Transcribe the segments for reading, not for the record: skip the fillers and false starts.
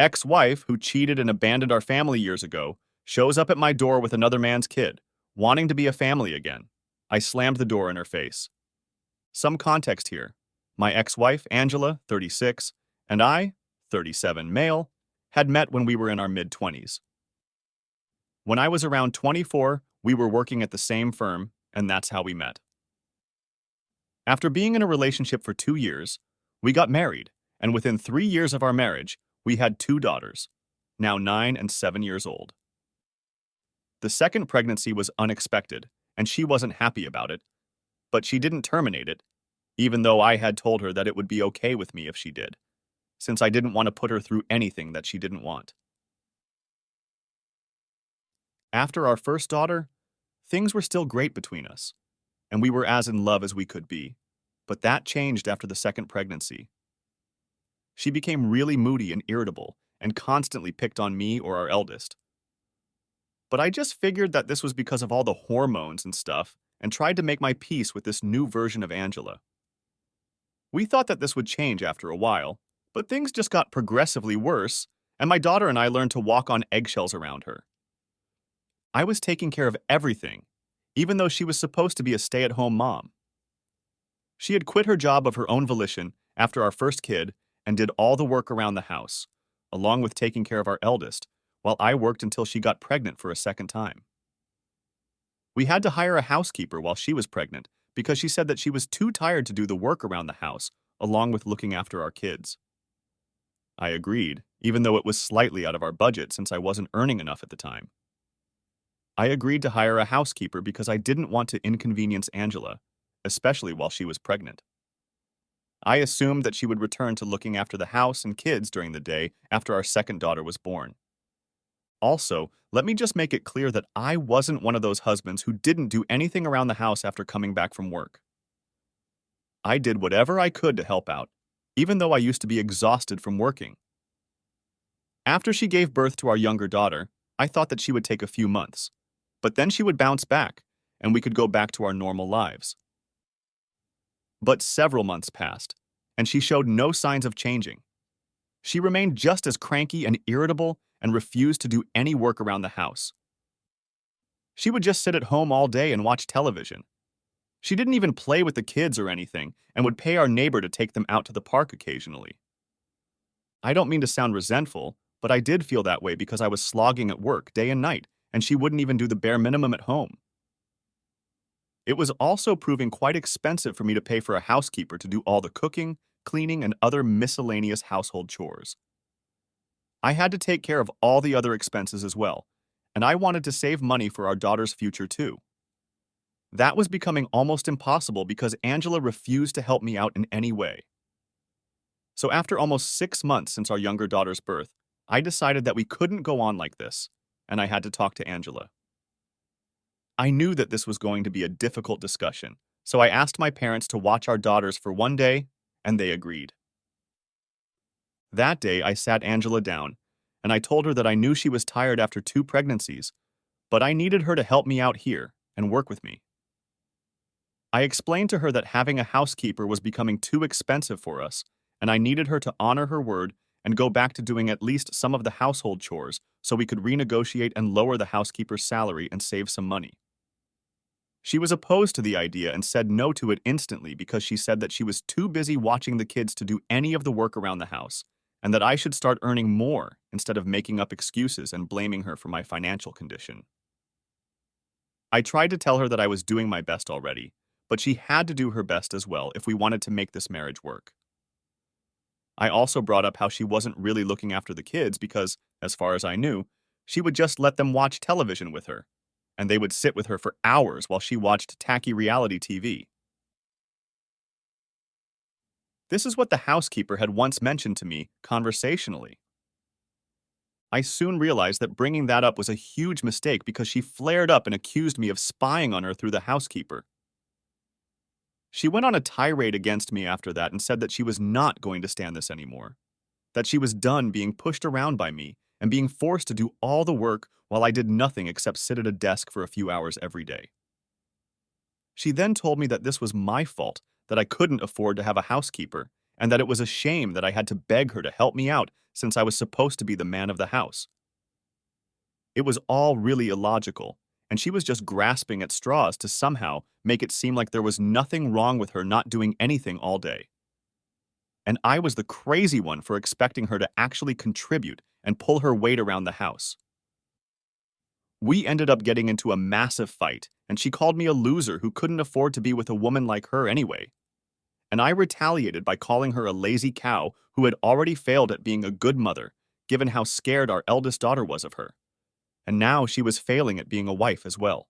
ex-wife, who cheated and abandoned our family years ago, shows up at my door with another man's kid, wanting to be a family again. I slammed the door in her face. Some context here. My ex-wife, Angela, 36, and I, 37, male, had met when we were in our mid-20s. When I was around 24, we were working at the same firm, and that's how we met. After being in a relationship for 2 years, we got married, and within 3 years of our marriage, we had 2 daughters, now 9 and 7 years old. The second pregnancy was unexpected, and she wasn't happy about it, but she didn't terminate it, even though I had told her that it would be okay with me if she did, since I didn't want to put her through anything that she didn't want. After our first daughter, things were still great between us, and we were as in love as we could be, but that changed after the second pregnancy. She became really moody and irritable and constantly picked on me or our eldest. But I just figured that this was because of all the hormones and stuff and tried to make my peace with this new version of Angela. We thought that this would change after a while, but things just got progressively worse, and my daughter and I learned to walk on eggshells around her. I was taking care of everything, even though she was supposed to be a stay-at-home mom. She had quit her job of her own volition after our first kid and did all the work around the house, along with taking care of our eldest, while I worked until she got pregnant for a second time. We had to hire a housekeeper while she was pregnant because she said that she was too tired to do the work around the house, along with looking after our kids. I agreed, even though it was slightly out of our budget since I wasn't earning enough at the time. I agreed to hire a housekeeper because I didn't want to inconvenience Angela, especially while she was pregnant. I assumed that she would return to looking after the house and kids during the day after our second daughter was born. Also, let me just make it clear that I wasn't one of those husbands who didn't do anything around the house after coming back from work. I did whatever I could to help out, even though I used to be exhausted from working. After she gave birth to our younger daughter, I thought that she would take a few months, but then she would bounce back, and we could go back to our normal lives. But several months passed, and she showed no signs of changing. She remained just as cranky and irritable and refused to do any work around the house. She would just sit at home all day and watch television. She didn't even play with the kids or anything and would pay our neighbor to take them out to the park occasionally. I don't mean to sound resentful, but I did feel that way because I was slogging at work day and night, and she wouldn't even do the bare minimum at home. It was also proving quite expensive for me to pay for a housekeeper to do all the cooking, cleaning, and other miscellaneous household chores. I had to take care of all the other expenses as well, and I wanted to save money for our daughter's future too. That was becoming almost impossible because Angela refused to help me out in any way. So after almost 6 months since our younger daughter's birth, I decided that we couldn't go on like this, and I had to talk to Angela. I knew that this was going to be a difficult discussion, so I asked my parents to watch our daughters for one day, and they agreed. That day, I sat Angela down, and I told her that I knew she was tired after 2 pregnancies, but I needed her to help me out here and work with me. I explained to her that having a housekeeper was becoming too expensive for us, and I needed her to honor her word and go back to doing at least some of the household chores so we could renegotiate and lower the housekeeper's salary and save some money. She was opposed to the idea and said no to it instantly because she said that she was too busy watching the kids to do any of the work around the house, and that I should start earning more instead of making up excuses and blaming her for my financial condition. I tried to tell her that I was doing my best already, but she had to do her best as well if we wanted to make this marriage work. I also brought up how she wasn't really looking after the kids because, as far as I knew, she would just let them watch television with her, and they would sit with her for hours while she watched tacky reality TV. This is what the housekeeper had once mentioned to me conversationally. I soon realized that bringing that up was a huge mistake because she flared up and accused me of spying on her through the housekeeper. She went on a tirade against me after that and said that she was not going to stand this anymore, that she was done being pushed around by me and being forced to do all the work while I did nothing except sit at a desk for a few hours every day. She then told me that this was my fault, that I couldn't afford to have a housekeeper, and that it was a shame that I had to beg her to help me out since I was supposed to be the man of the house. It was all really illogical, and she was just grasping at straws to somehow make it seem like there was nothing wrong with her not doing anything all day. And I was the crazy one for expecting her to actually contribute and pull her weight around the house. We ended up getting into a massive fight, and she called me a loser who couldn't afford to be with a woman like her anyway. And I retaliated by calling her a lazy cow who had already failed at being a good mother, given how scared our eldest daughter was of her. And now she was failing at being a wife as well.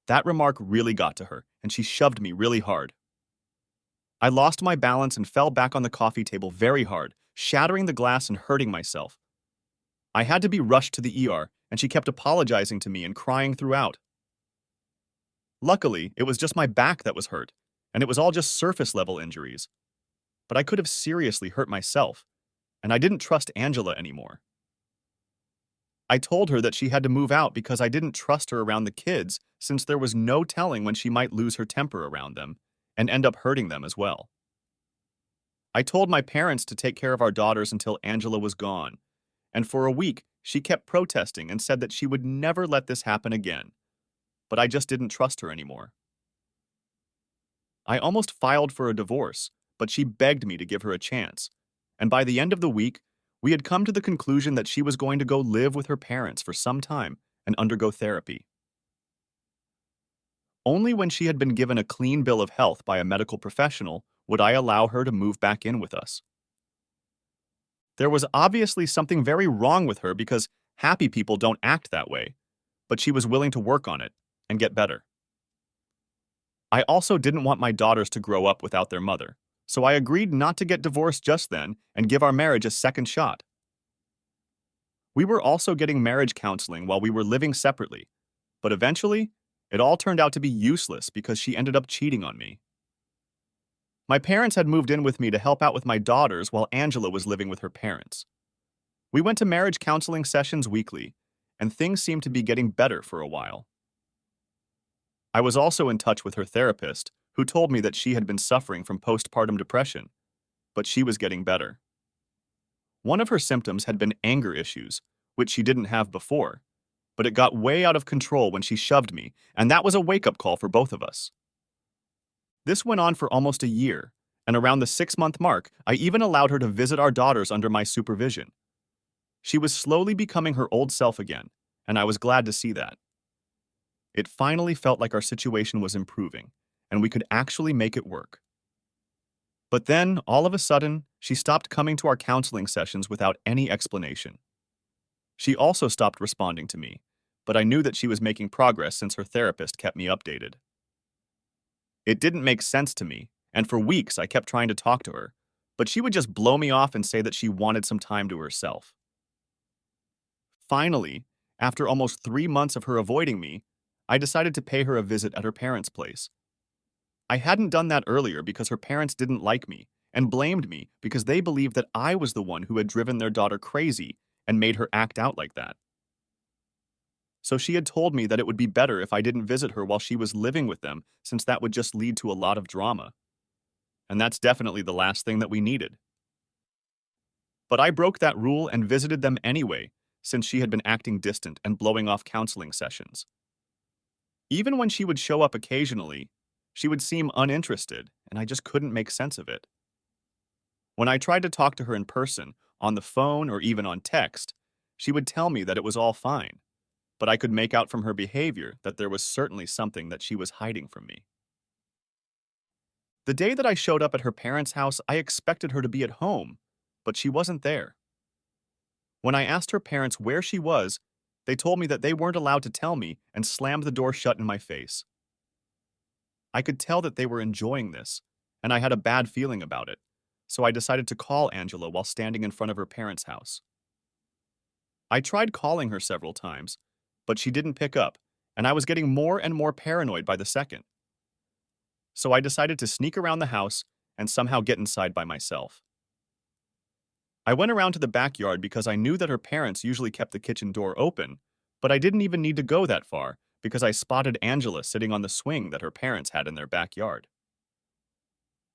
That remark really got to her, and she shoved me really hard. I lost my balance and fell back on the coffee table very hard, shattering the glass and hurting myself. I had to be rushed to the ER, and she kept apologizing to me and crying throughout. Luckily, it was just my back that was hurt, and it was all just surface-level injuries. But I could have seriously hurt myself, and I didn't trust Angela anymore. I told her that she had to move out because I didn't trust her around the kids, since there was no telling when she might lose her temper around them and end up hurting them as well. I told my parents to take care of our daughters until Angela was gone, and for a week she kept protesting and said that she would never let this happen again. But I just didn't trust her anymore. I almost filed for a divorce, but she begged me to give her a chance, and by the end of the week, we had come to the conclusion that she was going to go live with her parents for some time and undergo therapy. Only when she had been given a clean bill of health by a medical professional would I allow her to move back in with us. There was obviously something very wrong with her because happy people don't act that way, but she was willing to work on it and get better. I also didn't want my daughters to grow up without their mother, so I agreed not to get divorced just then and give our marriage a second shot. We were also getting marriage counseling while we were living separately, but eventually, it all turned out to be useless because she ended up cheating on me. My parents had moved in with me to help out with my daughters while Angela was living with her parents. We went to marriage counseling sessions weekly, and things seemed to be getting better for a while. I was also in touch with her therapist, who told me that she had been suffering from postpartum depression, but she was getting better. One of her symptoms had been anger issues, which she didn't have before, but it got way out of control when she shoved me, and that was a wake-up call for both of us. This went on for almost a year, and around the 6-month mark, I even allowed her to visit our daughters under my supervision. She was slowly becoming her old self again, and I was glad to see that. It finally felt like our situation was improving, and we could actually make it work. But then, all of a sudden, she stopped coming to our counseling sessions without any explanation. She also stopped responding to me, but I knew that she was making progress since her therapist kept me updated. It didn't make sense to me, and for weeks I kept trying to talk to her, but she would just blow me off and say that she wanted some time to herself. Finally, after almost 3 months of her avoiding me, I decided to pay her a visit at her parents' place. I hadn't done that earlier because her parents didn't like me and blamed me because they believed that I was the one who had driven their daughter crazy and made her act out like that. So she had told me that it would be better if I didn't visit her while she was living with them, since that would just lead to a lot of drama. And that's definitely the last thing that we needed. But I broke that rule and visited them anyway, since she had been acting distant and blowing off counseling sessions. Even when she would show up occasionally, she would seem uninterested, and I just couldn't make sense of it. When I tried to talk to her in person, on the phone or even on text, she would tell me that it was all fine, but I could make out from her behavior that there was certainly something that she was hiding from me. The day that I showed up at her parents' house, I expected her to be at home, but she wasn't there. When I asked her parents where she was, they told me that they weren't allowed to tell me and slammed the door shut in my face. I could tell that they were enjoying this, and I had a bad feeling about it, so I decided to call Angela while standing in front of her parents' house. I tried calling her several times, but she didn't pick up, and I was getting more and more paranoid by the second. So I decided to sneak around the house and somehow get inside by myself. I went around to the backyard because I knew that her parents usually kept the kitchen door open, but I didn't even need to go that far because I spotted Angela sitting on the swing that her parents had in their backyard.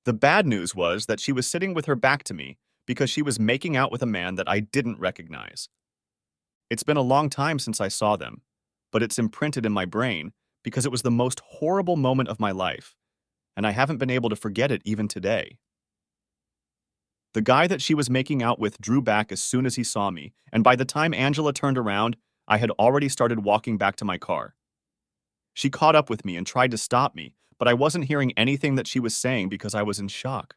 The bad news was that she was sitting with her back to me because she was making out with a man that I didn't recognize. It's been a long time since I saw them, but it's imprinted in my brain because it was the most horrible moment of my life, and I haven't been able to forget it even today. The guy that she was making out with drew back as soon as he saw me, and by the time Angela turned around, I had already started walking back to my car. She caught up with me and tried to stop me, but I wasn't hearing anything that she was saying because I was in shock.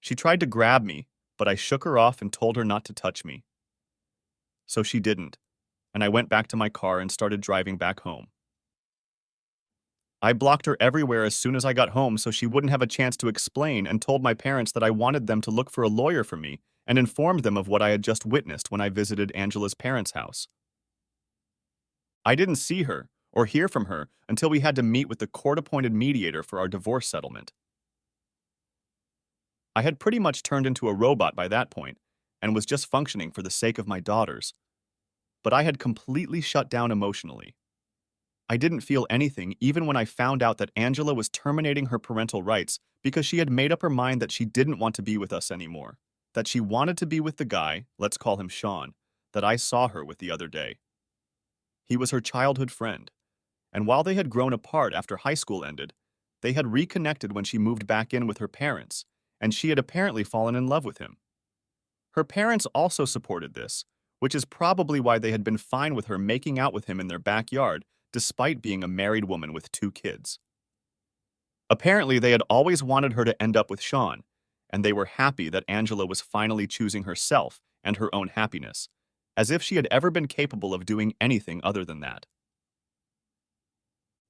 She tried to grab me, but I shook her off and told her not to touch me. So she didn't, and I went back to my car and started driving back home. I blocked her everywhere as soon as I got home so she wouldn't have a chance to explain, and told my parents that I wanted them to look for a lawyer for me and informed them of what I had just witnessed when I visited Angela's parents' house. I didn't see her or hear from her until we had to meet with the court-appointed mediator for our divorce settlement. I had pretty much turned into a robot by that point and was just functioning for the sake of my daughters, but I had completely shut down emotionally. I didn't feel anything even when I found out that Angela was terminating her parental rights because she had made up her mind that she didn't want to be with us anymore, that she wanted to be with the guy, let's call him Sean, that I saw her with the other day. He was her childhood friend, and while they had grown apart after high school ended, they had reconnected when she moved back in with her parents, and she had apparently fallen in love with him. Her parents also supported this, which is probably why they had been fine with her making out with him in their backyard despite being a married woman with 2 kids. Apparently, they had always wanted her to end up with Sean, and they were happy that Angela was finally choosing herself and her own happiness, as if she had ever been capable of doing anything other than that.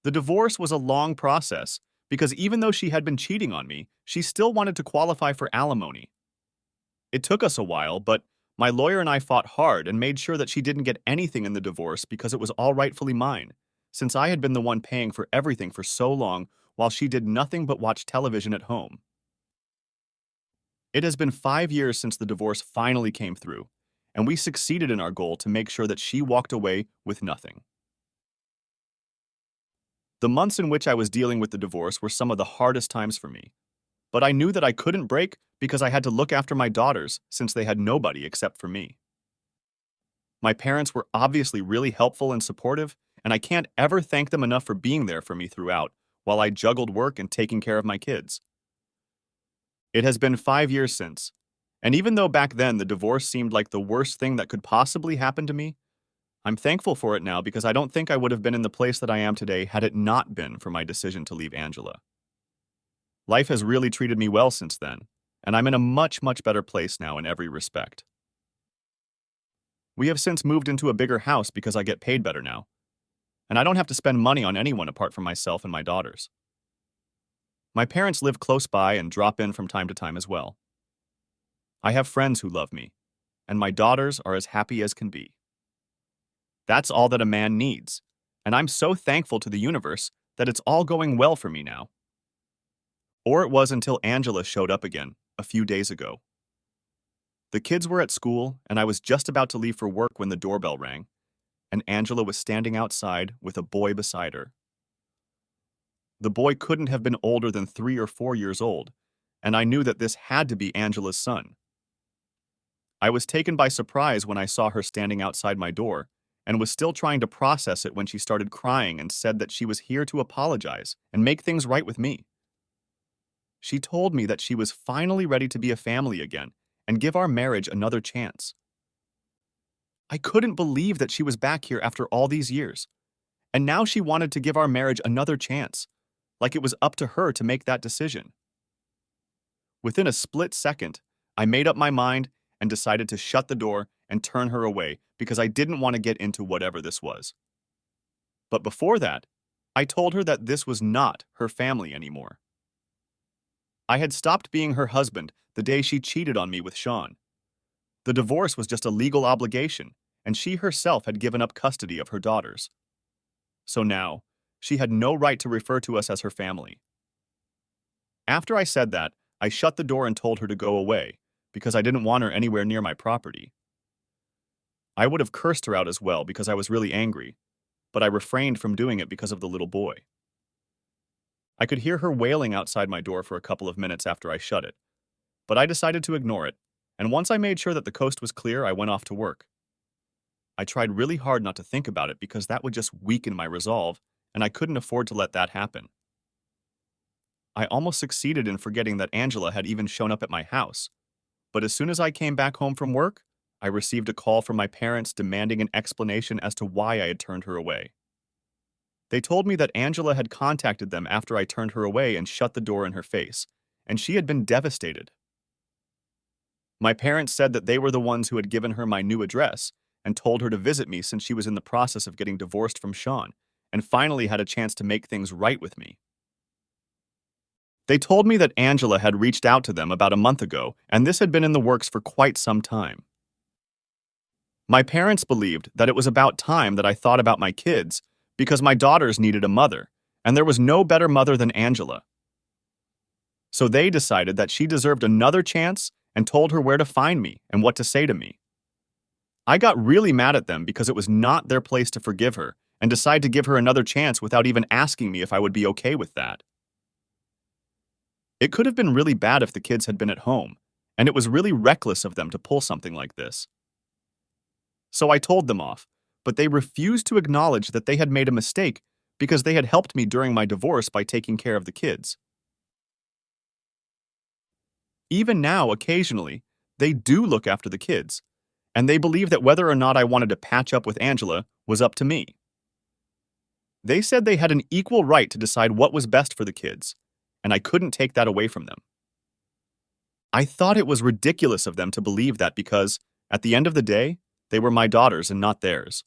The divorce was a long process because even though she had been cheating on me, she still wanted to qualify for alimony. It took us a while, but my lawyer and I fought hard and made sure that she didn't get anything in the divorce because it was all rightfully mine, since I had been the one paying for everything for so long while she did nothing but watch television at home. It has been 5 years since the divorce finally came through, and we succeeded in our goal to make sure that she walked away with nothing. The months in which I was dealing with the divorce were some of the hardest times for me, but I knew that I couldn't break because I had to look after my daughters since they had nobody except for me. My parents were obviously really helpful and supportive, and I can't ever thank them enough for being there for me throughout while I juggled work and taking care of my kids. It has been 5 years since, and even though back then the divorce seemed like the worst thing that could possibly happen to me, I'm thankful for it now because I don't think I would have been in the place that I am today had it not been for my decision to leave Angela. Life has really treated me well since then, and I'm in a much, much better place now in every respect. We have since moved into a bigger house because I get paid better now, and I don't have to spend money on anyone apart from myself and my daughters. My parents live close by and drop in from time to time as well. I have friends who love me, and my daughters are as happy as can be. That's all that a man needs, and I'm so thankful to the universe that it's all going well for me now. Or it was until Angela showed up again a few days ago. The kids were at school, and I was just about to leave for work when the doorbell rang, and Angela was standing outside with a boy beside her. The boy couldn't have been older than 3 or 4 years old, and I knew that this had to be Angela's son. I was taken by surprise when I saw her standing outside my door, and was still trying to process it when she started crying and said that she was here to apologize and make things right with me. She told me that she was finally ready to be a family again and give our marriage another chance. I couldn't believe that she was back here after all these years, and now she wanted to give our marriage another chance, like it was up to her to make that decision. Within a split second, I made up my mind and decided to shut the door and turn her away because I didn't want to get into whatever this was. But before that, I told her that this was not her family anymore. I had stopped being her husband the day she cheated on me with Sean. The divorce was just a legal obligation, and she herself had given up custody of her daughters. So now, she had no right to refer to us as her family. After I said that, I shut the door and told her to go away, because I didn't want her anywhere near my property. I would have cursed her out as well because I was really angry, but I refrained from doing it because of the little boy. I could hear her wailing outside my door for a couple of minutes after I shut it, but I decided to ignore it and once I made sure that the coast was clear, I went off to work. I tried really hard not to think about it because that would just weaken my resolve, and I couldn't afford to let that happen. I almost succeeded in forgetting that Angela had even shown up at my house, but as soon as I came back home from work, I received a call from my parents demanding an explanation as to why I had turned her away. They told me that Angela had contacted them after I turned her away and shut the door in her face, and she had been devastated. My parents said that they were the ones who had given her my new address and told her to visit me since she was in the process of getting divorced from Sean and finally had a chance to make things right with me. They told me that Angela had reached out to them about a month ago, and this had been in the works for quite some time. My parents believed that it was about time that I thought about my kids because my daughters needed a mother, and there was no better mother than Angela. So they decided that she deserved another chance and told her where to find me and what to say to me. I got really mad at them because it was not their place to forgive her and decide to give her another chance without even asking me if I would be okay with that. It could have been really bad if the kids had been at home, and it was really reckless of them to pull something like this. So I told them off, but they refused to acknowledge that they had made a mistake because they had helped me during my divorce by taking care of the kids. Even now, occasionally, they do look after the kids, and they believe that whether or not I wanted to patch up with Angela was up to me. They said they had an equal right to decide what was best for the kids, and I couldn't take that away from them. I thought it was ridiculous of them to believe that because, at the end of the day, they were my daughters and not theirs.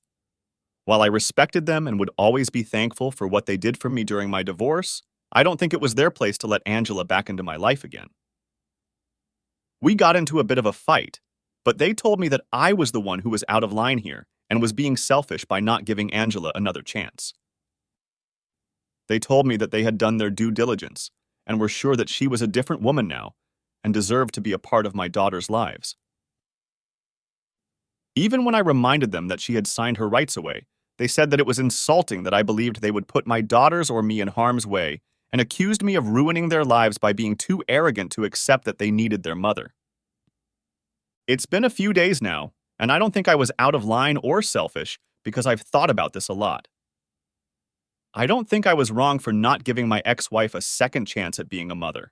While I respected them and would always be thankful for what they did for me during my divorce, I don't think it was their place to let Angela back into my life again. We got into a bit of a fight, but they told me that I was the one who was out of line here and was being selfish by not giving Angela another chance. They told me that they had done their due diligence and were sure that she was a different woman now and deserved to be a part of my daughters' lives. Even when I reminded them that she had signed her rights away, they said that it was insulting that I believed they would put my daughters or me in harm's way and accused me of ruining their lives by being too arrogant to accept that they needed their mother. It's been a few days now, and I don't think I was out of line or selfish because I've thought about this a lot. I don't think I was wrong for not giving my ex-wife a second chance at being a mother.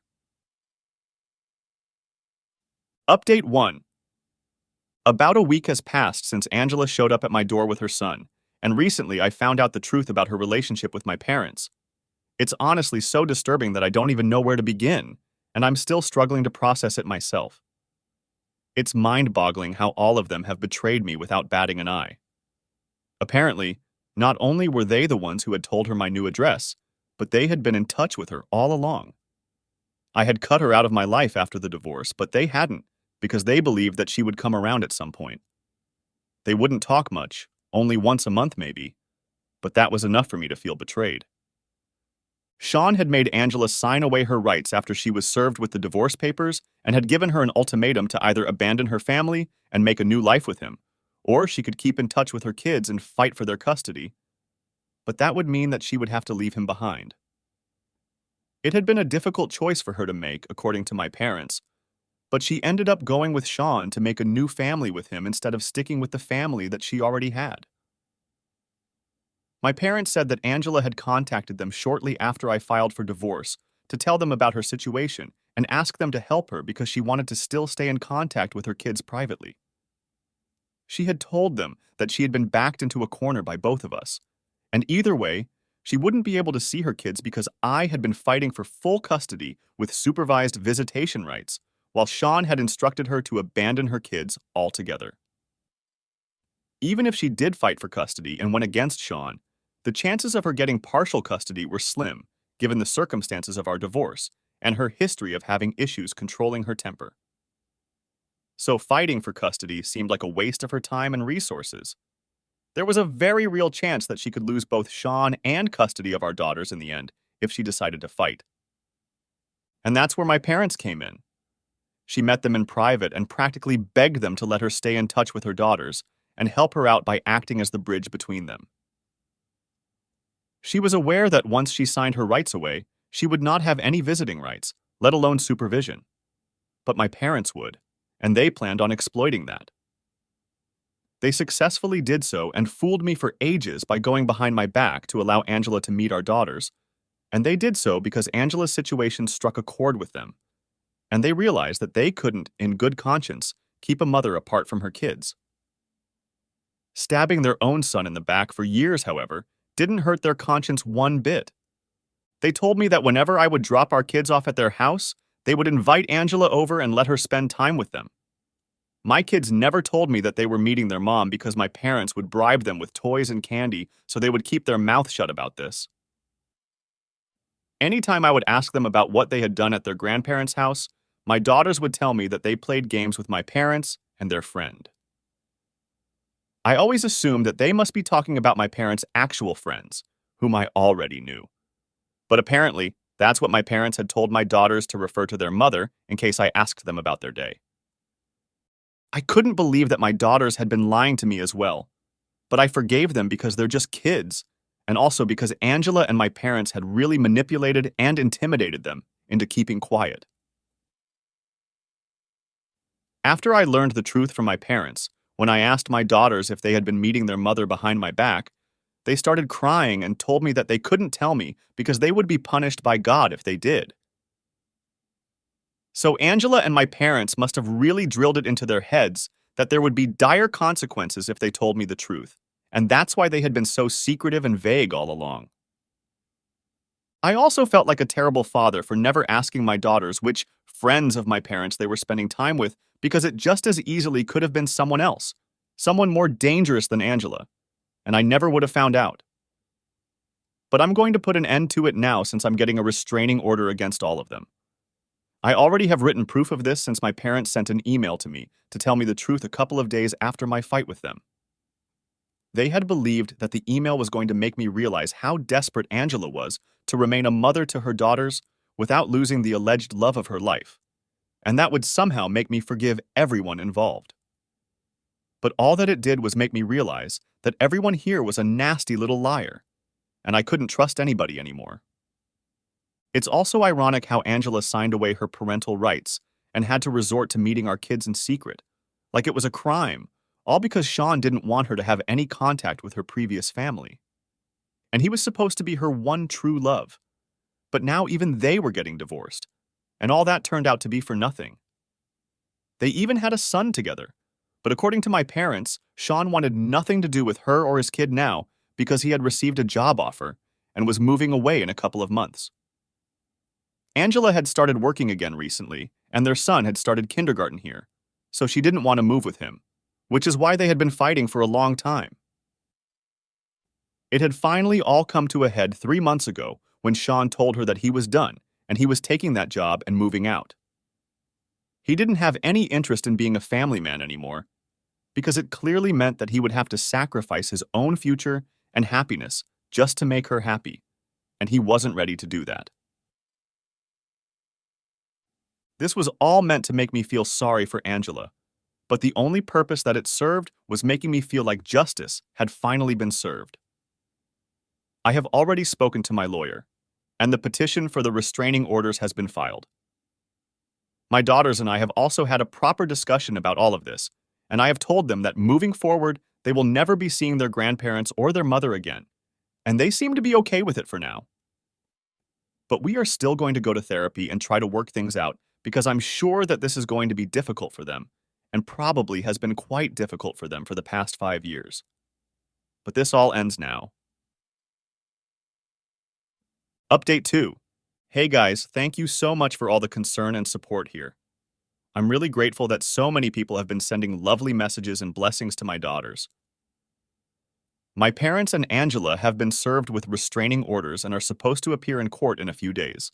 Update 1. About a week has passed since Angela showed up at my door with her son, and recently I found out the truth about her relationship with my parents. It's honestly so disturbing that I don't even know where to begin, and I'm still struggling to process it myself. It's mind-boggling how all of them have betrayed me without batting an eye. Apparently, not only were they the ones who had told her my new address, but they had been in touch with her all along. I had cut her out of my life after the divorce, but they hadn't, because they believed that she would come around at some point. They wouldn't talk much, only once a month maybe, but that was enough for me to feel betrayed. Sean had made Angela sign away her rights after she was served with the divorce papers and had given her an ultimatum to either abandon her family and make a new life with him, or she could keep in touch with her kids and fight for their custody. But that would mean that she would have to leave him behind. It had been a difficult choice for her to make, according to my parents, but she ended up going with Sean to make a new family with him instead of sticking with the family that she already had. My parents said that Angela had contacted them shortly after I filed for divorce to tell them about her situation and ask them to help her because she wanted to still stay in contact with her kids privately. She had told them that she had been backed into a corner by both of us, and either way, she wouldn't be able to see her kids because I had been fighting for full custody with supervised visitation rights, while Sean had instructed her to abandon her kids altogether. Even if she did fight for custody and went against Sean, the chances of her getting partial custody were slim, given the circumstances of our divorce and her history of having issues controlling her temper. So fighting for custody seemed like a waste of her time and resources. There was a very real chance that she could lose both Sean and custody of our daughters in the end if she decided to fight. And that's where my parents came in. She met them in private and practically begged them to let her stay in touch with her daughters and help her out by acting as the bridge between them. She was aware that once she signed her rights away, she would not have any visiting rights, let alone supervision. But my parents would, and they planned on exploiting that. They successfully did so and fooled me for ages by going behind my back to allow Angela to meet our daughters, and they did so because Angela's situation struck a chord with them, and they realized that they couldn't, in good conscience, keep a mother apart from her kids. Stabbing their own son in the back for years, however, didn't hurt their conscience one bit. They told me that whenever I would drop our kids off at their house, they would invite Angela over and let her spend time with them. My kids never told me that they were meeting their mom because my parents would bribe them with toys and candy so they would keep their mouth shut about this. Anytime I would ask them about what they had done at their grandparents' house, my daughters would tell me that they played games with my parents and their friend. I always assumed that they must be talking about my parents' actual friends, whom I already knew. But apparently, that's what my parents had told my daughters to refer to their mother in case I asked them about their day. I couldn't believe that my daughters had been lying to me as well, but I forgave them because they're just kids, and also because Angela and my parents had really manipulated and intimidated them into keeping quiet. After I learned the truth from my parents, when I asked my daughters if they had been meeting their mother behind my back, they started crying and told me that they couldn't tell me because they would be punished by God if they did. So Angela and my parents must have really drilled it into their heads that there would be dire consequences if they told me the truth, and that's why they had been so secretive and vague all along. I also felt like a terrible father for never asking my daughters which friends of my parents they were spending time with because it just as easily could have been someone else, someone more dangerous than Angela, and I never would have found out. But I'm going to put an end to it now since I'm getting a restraining order against all of them. I already have written proof of this since my parents sent an email to me to tell me the truth a couple of days after my fight with them. They had believed that the email was going to make me realize how desperate Angela was to remain a mother to her daughters without losing the alleged love of her life, and that would somehow make me forgive everyone involved. But all that it did was make me realize that everyone here was a nasty little liar, and I couldn't trust anybody anymore. It's also ironic how Angela signed away her parental rights and had to resort to meeting our kids in secret, like it was a crime, all because Sean didn't want her to have any contact with her previous family. And he was supposed to be her one true love. But now even they were getting divorced, and all that turned out to be for nothing. They even had a son together, but according to my parents, Sean wanted nothing to do with her or his kid now because he had received a job offer and was moving away in a couple of months. Angela had started working again recently, and their son had started kindergarten here, so she didn't want to move with him, which is why they had been fighting for a long time. It had finally all come to a head 3 months ago when Sean told her that he was done and he was taking that job and moving out. He didn't have any interest in being a family man anymore because it clearly meant that he would have to sacrifice his own future and happiness just to make her happy, and he wasn't ready to do that. This was all meant to make me feel sorry for Angela, but the only purpose that it served was making me feel like justice had finally been served. I have already spoken to my lawyer, and the petition for the restraining orders has been filed. My daughters and I have also had a proper discussion about all of this, and I have told them that moving forward, they will never be seeing their grandparents or their mother again, and they seem to be okay with it for now. But we are still going to go to therapy and try to work things out because I'm sure that this is going to be difficult for them, and probably has been quite difficult for them for the past 5 years. But this all ends now. Update 2. Hey guys, thank you so much for all the concern and support here. I'm really grateful that so many people have been sending lovely messages and blessings to my daughters. My parents and Angela have been served with restraining orders and are supposed to appear in court in a few days.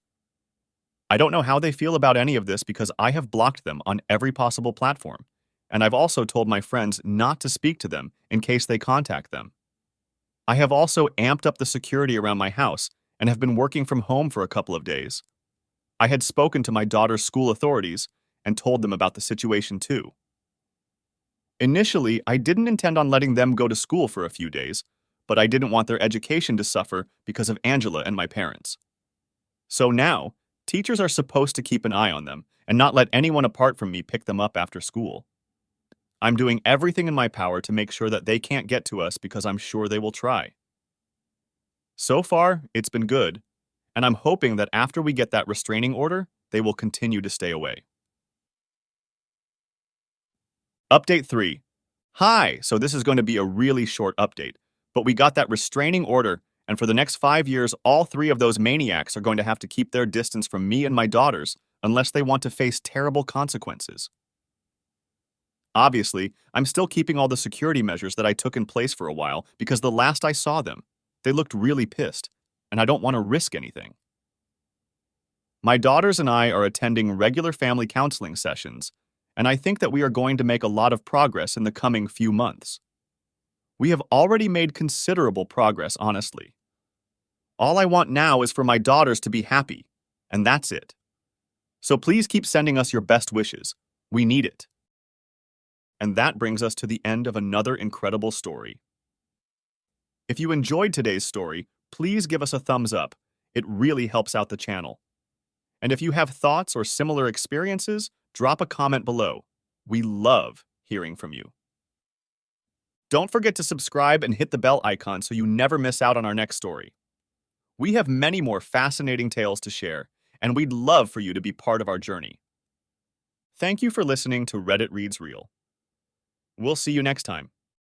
I don't know how they feel about any of this because I have blocked them on every possible platform, and I've also told my friends not to speak to them in case they contact them. I have also amped up the security around my house and have been working from home for a couple of days. I had spoken to my daughter's school authorities and told them about the situation too. Initially, I didn't intend on letting them go to school for a few days, but I didn't want their education to suffer because of Angela and my parents. So now, teachers are supposed to keep an eye on them and not let anyone apart from me pick them up after school. I'm doing everything in my power to make sure that they can't get to us because I'm sure they will try. So far, it's been good, and I'm hoping that after we get that restraining order, they will continue to stay away. Update 3. Hi, so this is going to be a really short update, but we got that restraining order, and for the next 5 years, all three of those maniacs are going to have to keep their distance from me and my daughters unless they want to face terrible consequences. Obviously, I'm still keeping all the security measures that I took in place for a while because the last I saw them, they looked really pissed, and I don't want to risk anything. My daughters and I are attending regular family counseling sessions, and I think that we are going to make a lot of progress in the coming few months. We have already made considerable progress, honestly. All I want now is for my daughters to be happy, and that's it. So please keep sending us your best wishes. We need it. And that brings us to the end of another incredible story. If you enjoyed today's story, please give us a thumbs up. It really helps out the channel. And if you have thoughts or similar experiences, drop a comment below. We love hearing from you. Don't forget to subscribe and hit the bell icon so you never miss out on our next story. We have many more fascinating tales to share, and we'd love for you to be part of our journey. Thank you for listening to Reddit Reads Real. We'll see you next time.